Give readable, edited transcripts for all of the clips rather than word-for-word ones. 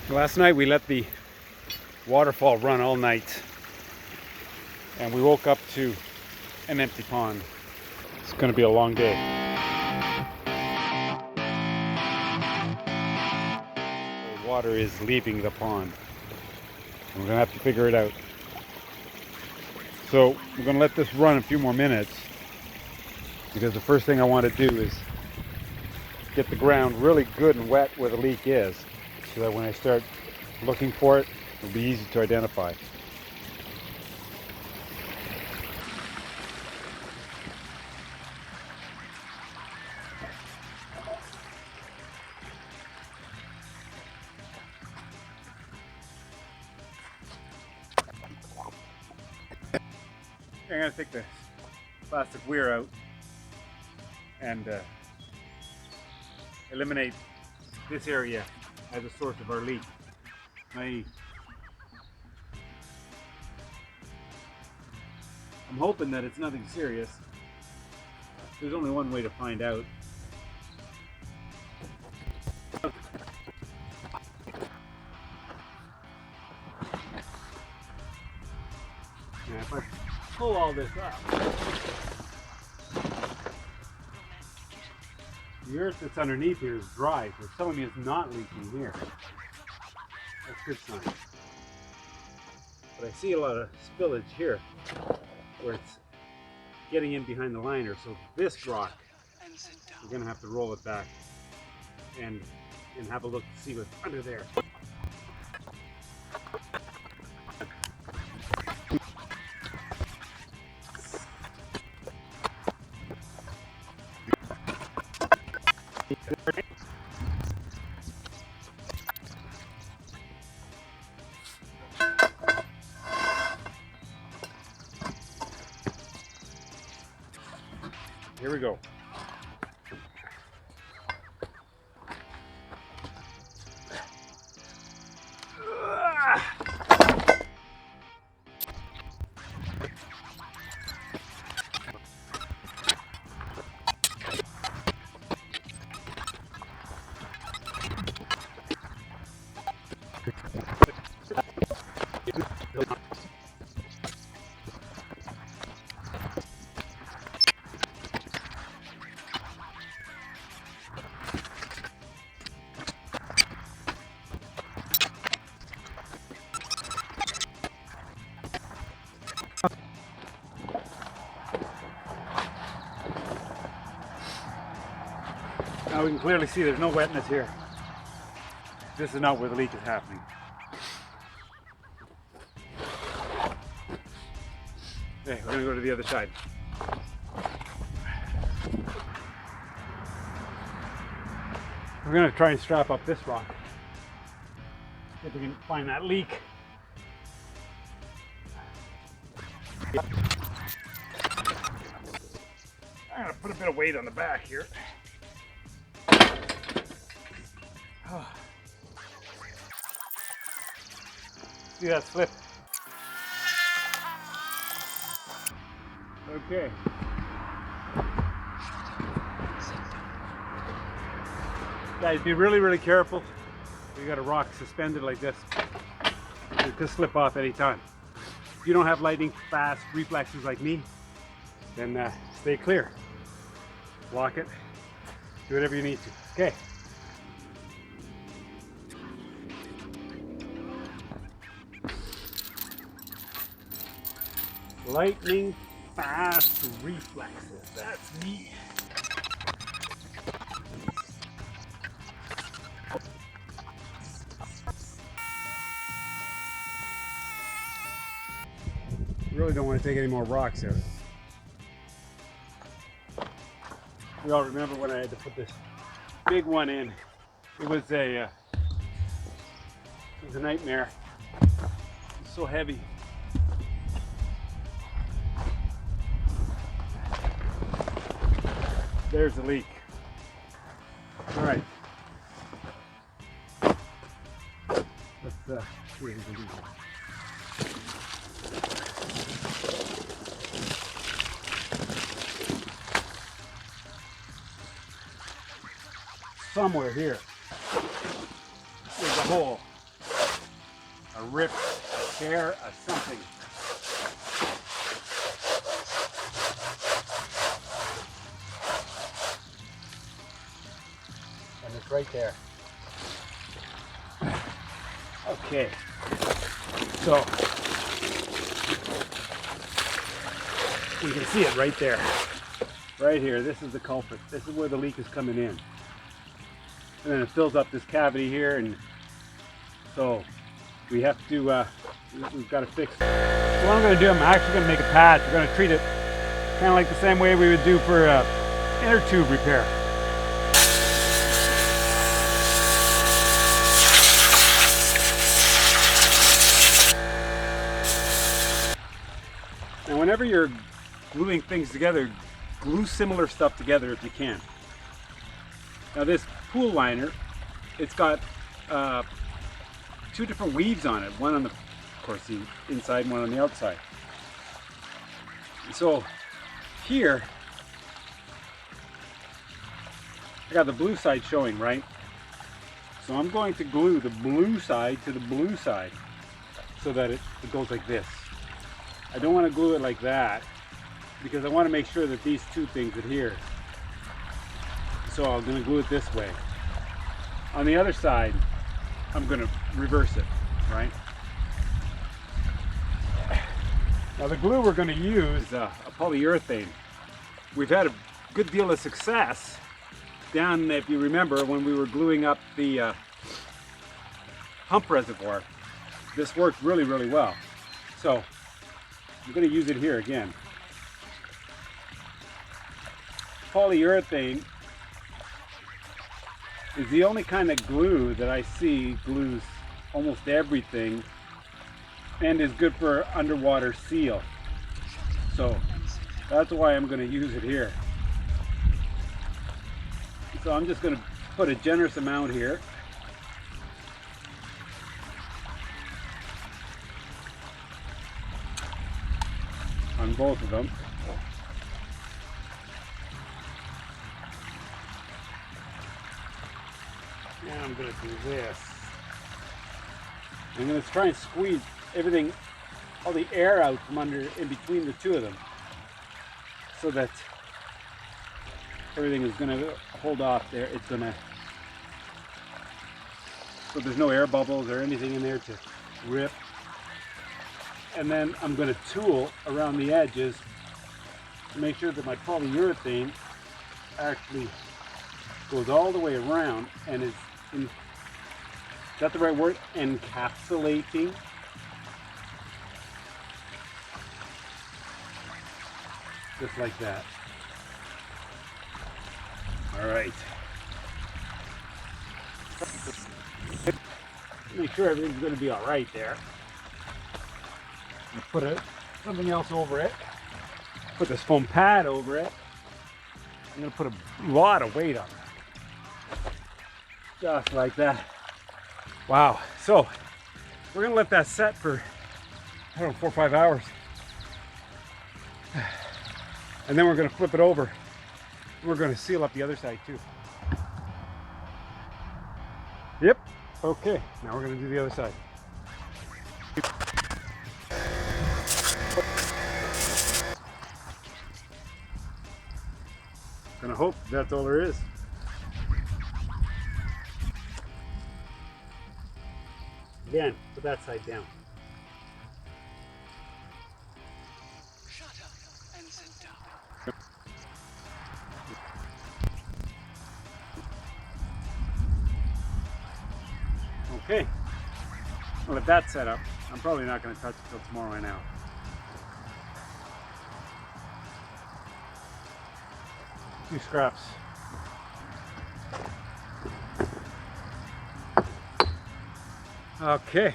Last night we let the waterfall run all night and we woke up to an empty pond. It's going to be a long day. The water is leaving the pond. And we're going to have to figure it out. So we're going to let this run a few more minutes because the first thing I want to do is get the ground really good and wet where the leak is, so that when I start looking for it, it'll be easy to identify. I'm going to take the plastic weir out and eliminate this area as a source of our leak. I'm hoping that it's nothing serious. There's only one way to find out. Now if I pull all this up, the earth that's underneath here is dry, so it's telling me it's not leaking here. That's a good sign. But I see a lot of spillage here where it's getting in behind the liner, so this rock, we're going to have to roll it back and have a look to see what's under there. Here we go. Now we can clearly see there's no wetness here. This is not where the leak is happening. Okay, we're going to go to the other side. We're going to try and strap up this rock. See if we can find that leak. I'm going to put a bit of weight on the back here. See that slip? Okay. Guys, be really careful. You got a rock suspended like this. It could slip off any time. If you don't have lightning fast reflexes like me, then stay clear. Lock it. Do whatever you need to. Okay. Lightning fast reflexes. That's me. Really don't want to take any more rocks out. We all remember when I had to put this big one in. It was a nightmare. It was so heavy. There's the leak. All right. Let's see what we can do here. Somewhere here, there's a hole. a rip, a tear, a something. And it's right there. Okay, so you can see it right there, right here. This is the culprit. This is where the leak is coming in, and then it fills up this cavity here, and so we have to. We've got to fix it. So what I'm going to do, I'm actually going to make a patch. We're going to treat it kind of like the same way we would do for inner tube repair. Now, whenever you're gluing things together, glue similar stuff together if you can. Now, this pool liner, it's got 2 different weaves on it. One on the, of course, the inside, and one on the outside. So here, I got the blue side showing, right? So I'm going to glue the blue side to the blue side so that it goes like this. I don't want to glue it like that because I want to make sure that these 2 things adhere. So I'm going to glue it this way. On the other side, I'm going to reverse it, right? Now the glue we're going to use is a polyurethane. We've had a good deal of success down, if you remember, when we were gluing up the pump reservoir. This worked really, really well. So I'm going to use it here again. Polyurethane is the only kind of glue that I see glues almost everything and is good for underwater seal. So that's why I'm going to use it here. So I'm just going to put a generous amount here. On both of them. Now I'm going to do this. I'm going to try and squeeze everything, all the air out from under, in between the 2 of them, so that everything is going to hold off there. It's going to, so there's no air bubbles or anything in there to rip. And then I'm going to tool around the edges to make sure that my polyurethane actually goes all the way around and is, is that the right word? Encapsulating. Just like that. All right. Make sure everything's going to be all right there. Put something else over it. Put this foam pad over it. I'm going to put a lot of weight on it. Just like that. Wow. So we're going to let that set for, I don't know, 4 or 5 hours. And then we're going to flip it over. We're going to seal up the other side too. Yep. Okay. Now we're going to do the other side. Gonna hope that's all there is. Again, put that side down. Shut up and sit down. Okay. Well, if that's set up, I'm probably not going to touch it till tomorrow now. Two scraps. Okay.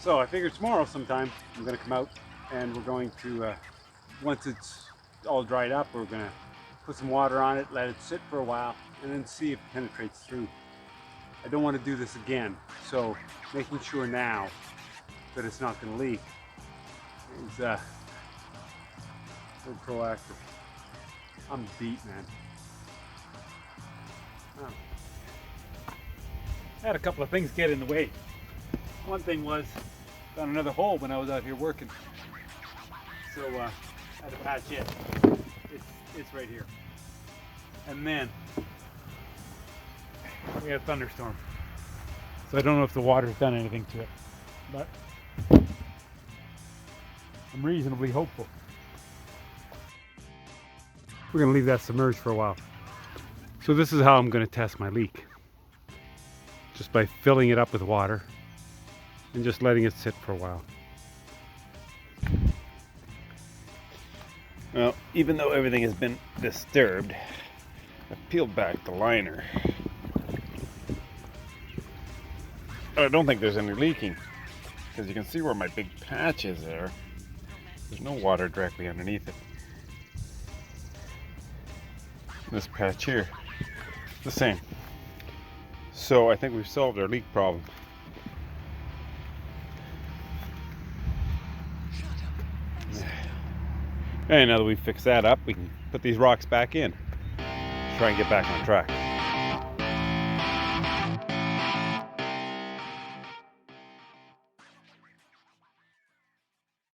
So I figured tomorrow sometime I'm going to come out and we're going to, once it's all dried up, we're going to put some water on it, let it sit for a while, and then see if it penetrates through. I don't want to do this again, so making sure now that it's not going to leak is very proactive. I'm beat, man. Oh. I had a couple of things get in the way. One thing was, found another hole when I was out here working. So I had to patch it. It's right here. And then we had a thunderstorm. So I don't know if the water's done anything to it, but I'm reasonably hopeful. We're gonna leave that submerged for a while. So this is how I'm gonna test my leak. Just by filling it up with water and just letting it sit for a while. Well, even though everything has been disturbed, I've peeled back the liner. I don't think there's any leaking, because you can see where my big patch is there. There's no water directly underneath it. This patch here, the same. So I think we've solved our leak problem. And now that we've fixed that up, we can put these rocks back in. Try and get back on track.